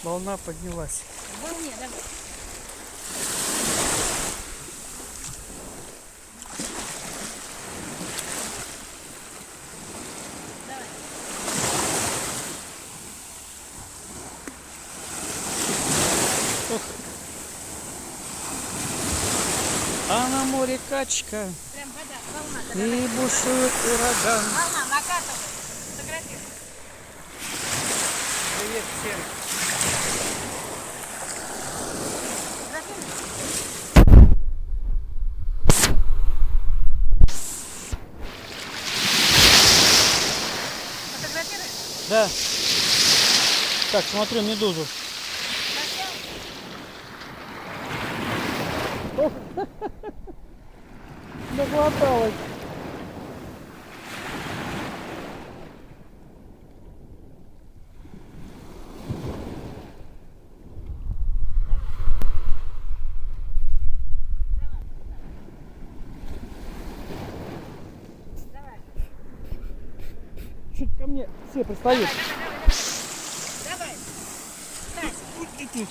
волна поднялась. В волне, давай. Ох. А на море качка, Прям вода, волна. и бушует ураган. Волна, накатывай. Фотографируй. Привет всем. Фотографируй. Фотографируй. Да. Так, смотрю медузу. Доглоталась. Чуть ко мне все пристают. Давай. Давай. Иди.